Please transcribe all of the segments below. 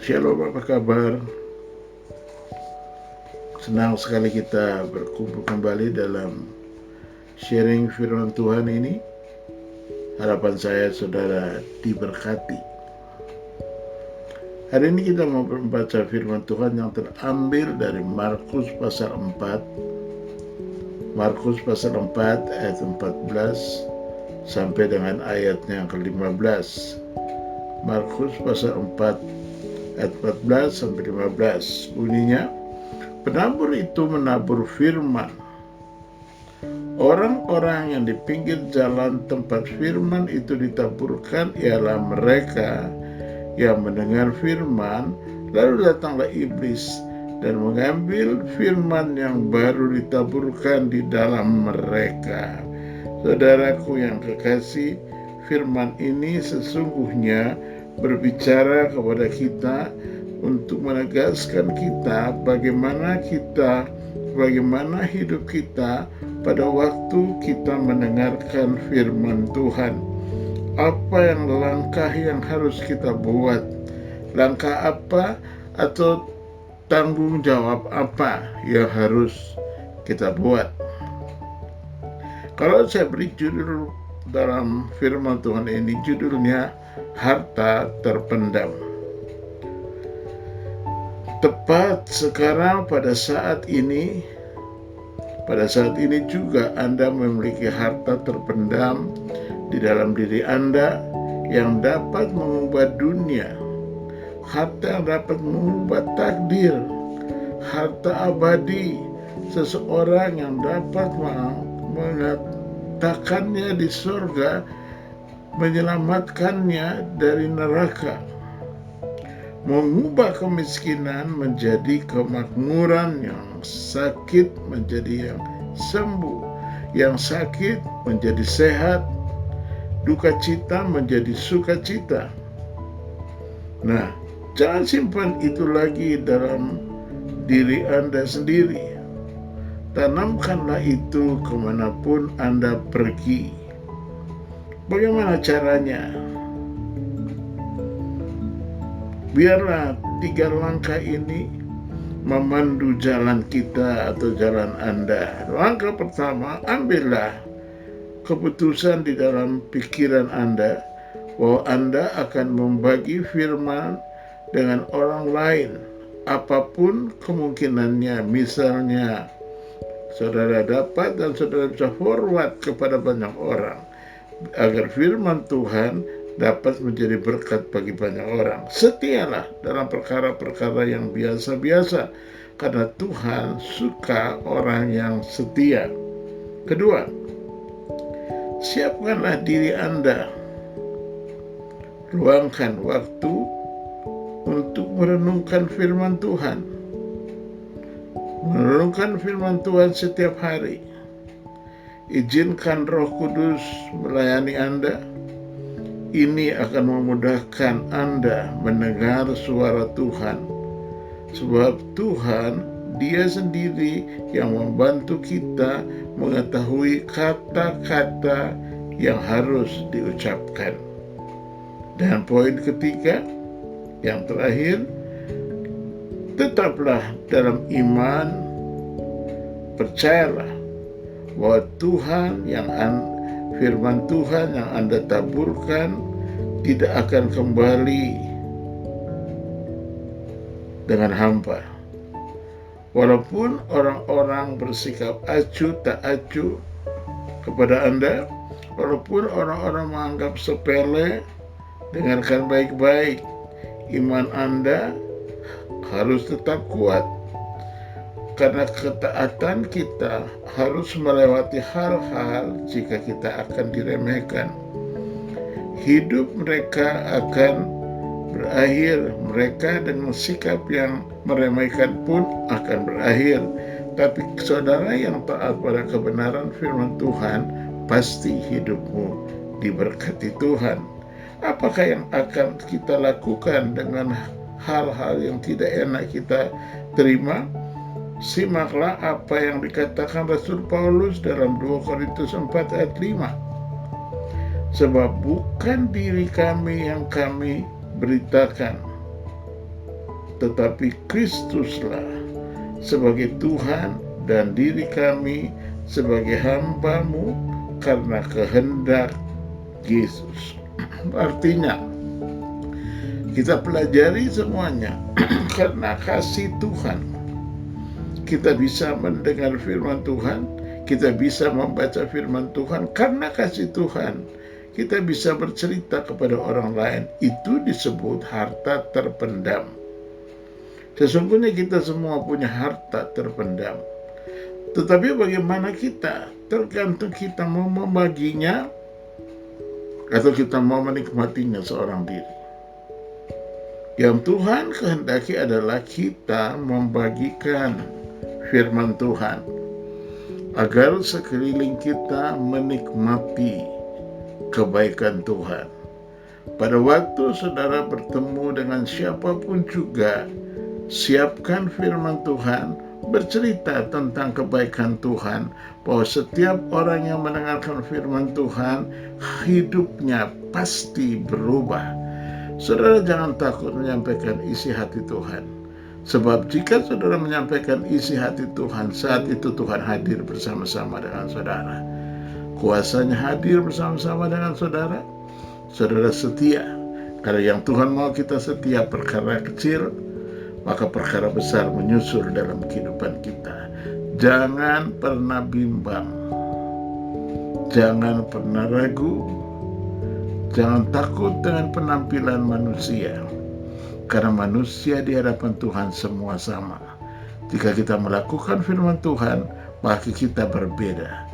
Shalom, apa kabar? Senang sekali kita berkumpul kembali dalam sharing firman Tuhan ini. Harapan saya saudara diberkati. Hari ini kita mau membaca firman Tuhan yang terambil dari Markus pasal 4. Markus pasal 4 ayat 14 sampai dengan ayatnya yang ke-15. Markus pasal 4 ayat 14 sampai 15. Bunyinya, penabur itu menabur firman. Orang-orang yang di pinggir jalan tempat firman itu ditaburkan ialah mereka yang mendengar firman, lalu datanglah iblis dan mengambil firman yang baru ditaburkan di dalam mereka. Saudaraku yang kekasih, firman ini sesungguhnya berbicara kepada kita untuk menegaskan kita bagaimana hidup kita pada waktu kita mendengarkan firman Tuhan. Apa yang langkah yang harus kita buat? Langkah apa atau tanggung jawab apa yang harus kita buat? Kalau saya beri judul dalam firman Tuhan ini, judulnya harta terpendam. Tepat sekarang pada saat ini juga Anda memiliki harta terpendam di dalam diri Anda yang dapat mengubah dunia, harta yang dapat mengubah takdir, harta abadi seseorang yang dapat mengatakannya di surga, menyelamatkannya dari neraka, mengubah kemiskinan menjadi kemakmuran, yang sakit menjadi yang sembuh, yang sakit menjadi sehat, duka cita menjadi sukacita. Nah, jangan simpan itu lagi dalam diri Anda sendiri. Tanamkanlah itu kemanapun Anda pergi. Bagaimana caranya? Biarlah 3 langkah ini memandu jalan kita atau jalan Anda. Langkah pertama, ambillah keputusan di dalam pikiran Anda bahwa Anda akan membagi firman dengan orang lain, apapun kemungkinannya. Misalnya, saudara dapat dan saudara bisa forward kepada banyak orang agar firman Tuhan dapat menjadi berkat bagi banyak orang. Setialah dalam perkara-perkara yang biasa-biasa, karena Tuhan suka orang yang setia. Kedua, siapkanlah diri Anda. Luangkan waktu untuk merenungkan firman Tuhan. Merenungkan firman Tuhan setiap hari. Izinkan Roh Kudus melayani Anda. Ini akan memudahkan Anda mendengar suara Tuhan. Sebab Tuhan, Dia sendiri yang membantu kita mengetahui kata-kata yang harus diucapkan. Dan poin ketiga, yang terakhir, tetaplah dalam iman. Percayalah bahwa firman Tuhan yang Anda taburkan tidak akan kembali dengan hampa. Walaupun orang-orang bersikap acuh tak acuh kepada Anda, walaupun orang-orang menganggap sepele, dengarkan baik-baik. Iman Anda harus tetap kuat, karena ketaatan kita harus melewati hal-hal jika kita akan diremehkan. Hidup mereka akan berakhir, mereka dengan sikap yang meremehkan pun akan berakhir. Tapi saudara yang taat pada kebenaran firman Tuhan, pasti hidupmu diberkati Tuhan. Apakah yang akan kita lakukan dengan hal-hal yang tidak enak kita terima? Simaklah apa yang dikatakan Rasul Paulus dalam 2 Korintus 4 ayat 5. Sebab bukan diri kami yang kami beritakan, tetapi Kristuslah sebagai Tuhan dan diri kami sebagai hamba-Mu karena kehendak Yesus. Artinya, kita pelajari semuanya karena kasih Tuhan. Kita bisa mendengar firman Tuhan, kita bisa membaca firman Tuhan karena kasih Tuhan. Kita bisa bercerita kepada orang lain, itu disebut harta terpendam. Sesungguhnya kita semua punya harta terpendam. Tetapi bagaimana kita? Tergantung kita mau membaginya atau kita mau menikmatinya seorang diri. Yang Tuhan kehendaki adalah kita membagikan firman Tuhan agar sekeliling kita menikmati kebaikan Tuhan. Pada waktu saudara bertemu dengan siapapun juga, siapkan firman Tuhan, bercerita tentang kebaikan Tuhan, bahwa setiap orang yang mendengarkan firman Tuhan, hidupnya pasti berubah. Saudara jangan takut menyampaikan isi hati Tuhan, sebab jika saudara menyampaikan isi hati Tuhan, saat itu Tuhan hadir bersama-sama dengan saudara. Kuasanya hadir bersama-sama dengan saudara. Saudara setia. Karena yang Tuhan mau kita setia, perkara kecil, maka perkara besar menyusul dalam kehidupan kita. Jangan pernah bimbang. Jangan pernah ragu. Jangan takut dengan penampilan manusia. Karena manusia di hadapan Tuhan semua sama. Jika kita melakukan firman Tuhan, maka kita berbeda.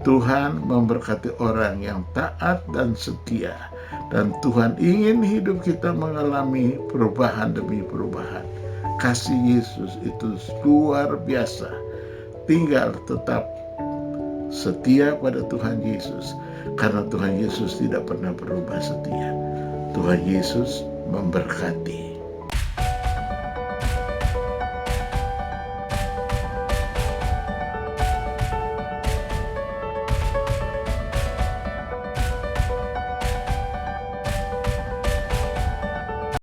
Tuhan memberkati orang yang taat dan setia. Dan Tuhan ingin hidup kita mengalami perubahan demi perubahan. Kasih Yesus itu luar biasa. Tinggal tetap setia pada Tuhan Yesus. Karena Tuhan Yesus tidak pernah berubah setia. Tuhan Yesus memberkati.